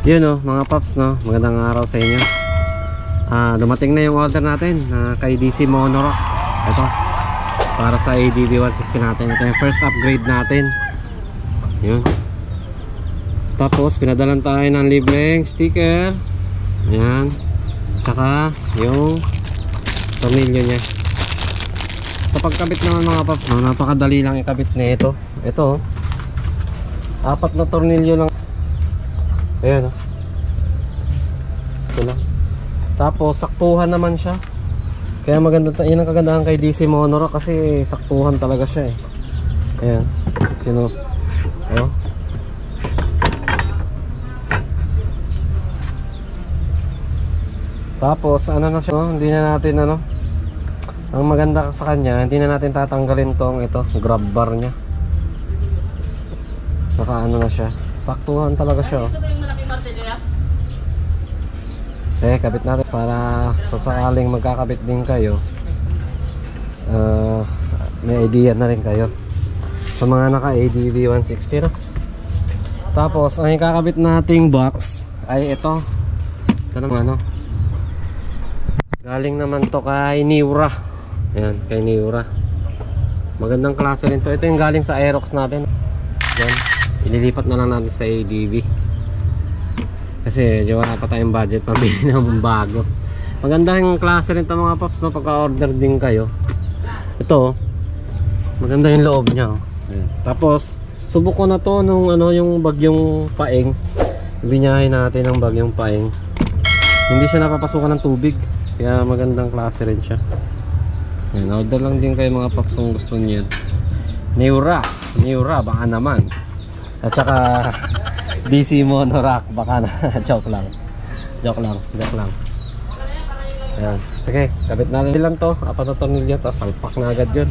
Yun o mga paps, no, magandang araw sa inyo. Dumating na yung order natin kay DC Monorock. Ito para sa ADV 160 natin. Ito yung first upgrade natin. Yun. Tapos pinadalan tayo ng libreng sticker. Yan. Tsaka yung tornilyo nya. Sa pagkabit naman mga paps, no, napakadali lang ikabit na ito. Ito 4 na tornilyo lang. Ayan, ito lang. Tapos saktuhan naman siya. Kaya maganda, yun ang kagandahan kay DC Monorock, kasi saktuhan talaga siya eh. Ayan. Sino? Oh. Tapos ano na siya, oh, hindi na natin ano. Ang maganda sa kanya, hindi na natin tatanggalin tong ito, grab bar nya. Saka ano na siya, saktuhan talaga siya, oh. Kabit natin para sa sakaling magkakabit din kayo, may idea na rin kayo sa mga naka ADV 160 no? Tapos ang ikakabit nating box ay ito. Ito naman ano, galing naman to kay Niura. Ayan, kay Niura. Magandang klase rin to. Ito yung galing sa Aerox natin. Yan, ililipat na lang natin sa ADV kasi wala pa tayong budget pabili ng bago. Maganda yung klase rin ito mga paps, no? Pagka-order din kayo. Ito, maganda yung loob niya, oh. Ayan. Tapos, subok ko na to nung ano, yung bagyong Paeng. Binyahin natin ng bagyong Paeng. Hindi siya napapasukan ng tubig. Kaya magandang klase rin siya. Ayan, order lang din kayo mga paps kung gusto niyo. Niura, baka naman. At saka DC Monorock, baka na. Joke lang. Ayan. Sige, kabit natin lang to. 4 na tornilyo, tapos salpak na agad yun.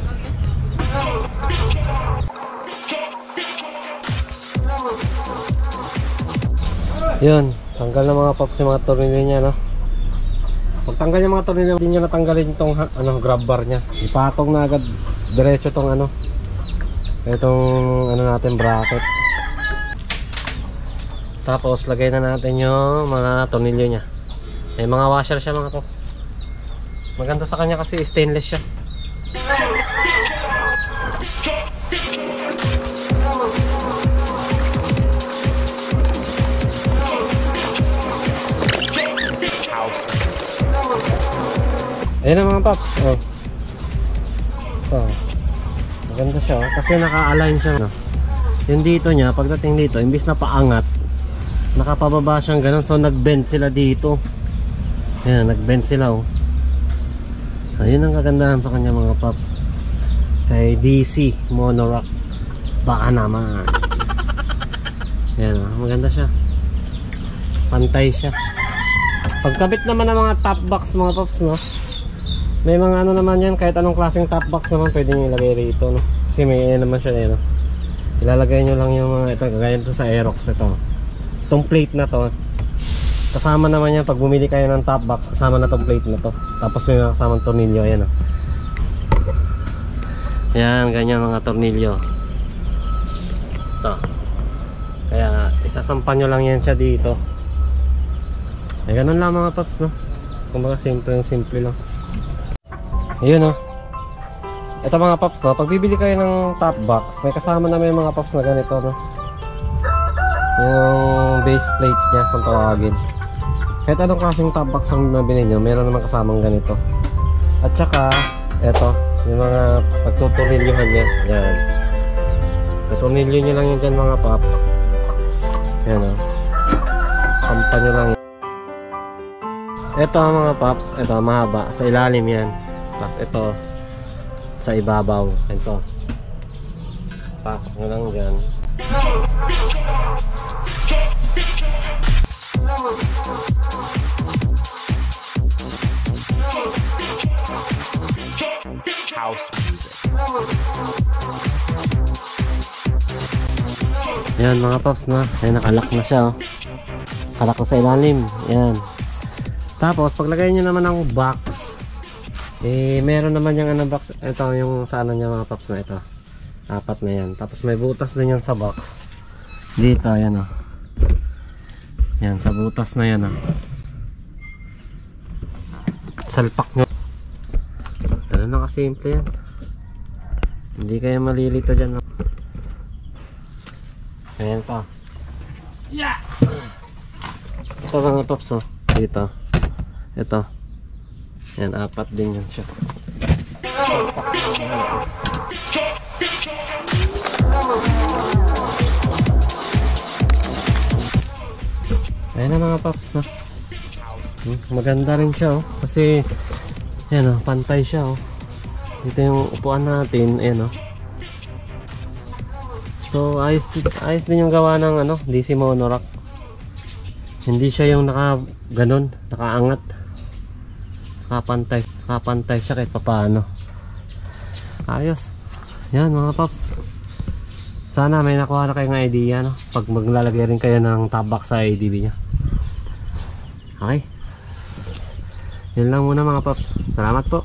Yun, tanggal na mga paps yung mga tornilyo nya, no? Pag tanggal yung mga tornilyo, hindi nyo natanggalin itong ano, grab bar nya. Ipatong na agad diretso tong ano, itong ano natin, bracket. Tapos lagay na natin yung mga tornilyo nya. May mga washer siya mga paps. Maganda sa kanya kasi stainless siya. Ayan na mga paps, oh. So, maganda siya, oh. Kasi naka-align siya, no? Yung dito nya, pagdating dito, imbis na paangat, nakapababa siyang ganun. So nag-bend sila dito. Ayan, nag-bend sila, oh. Ayun ang kagandahan sa kanya mga paps, kay DC Monorock, baka naman. Ayan, oh. Maganda siya, pantay siya. Pagkabit naman ng mga top box mga paps, no, may mga ano naman yan, kahit anong klaseng top box naman pwede nyo ilagay rito, no? Kasi may naman siya, no? Ilalagay nyo lang yung mga ito, gaya ito sa Aerox. Itong plate na to, kasama naman yan pag bumili kayo ng top box, kasama na tong plate na to. Tapos may mga kasamang tornilyo, ayan, oh. Yan, ganyan mga tornilyo. Ito. Kaya isasampan nyo lang yan siya dito. Ay, ganun lang mga paps, no? Kumbaga simple lang. Ayun, oh. Ito mga paps, no, pag bibili kayo ng top box, may kasama na may mga paps na ganito, no? Yung base plate nya kung tawagin. Kahit anong klaseng top box ang nabili nyo, meron naman kasamang ganito. At saka eto, yung mga pagtutornilyohan nya. Yan, tutornilyo nyo lang yan dyan mga paps. Yan, o, sampan nyo lang. Eto mga paps, eto mahaba, sa ilalim yan. Tapos ito sa ibabaw. Ito, pasok nyo lang dyan. House music. Yan mga paps, na ayan, nakalock na siya, oh. Kalak na sa ilalim. Yan. Tapos paglagay nyo naman ng box, meron naman yung ano box. Ito yung sa ano niya mga paps, na ito 4 na yan. Tapos may butas din yan sa box dito, ayan, oh. Yan, sa butas na yan salpak nyo. Ano na kasimple yan. Hindi kayo malilito dyan. Ayan pa. Yeah! Ito mga paps dito. Ito. Yan, 4 din yan siya. Ayan na mga paps maganda rin siya kasi yan pantay siya dito yung upuan natin. Ayan so ayos din yung gawa ng DC monorack. Hindi siya yung ganon, nakaangat, nakapantay siya kahit papaano. Ayos. Yan mga paps, sana may nakuha na kayong idea pag maglalagay rin kayo ng top box sa ADB nya. Okay, yun lang muna mga paps. Salamat po.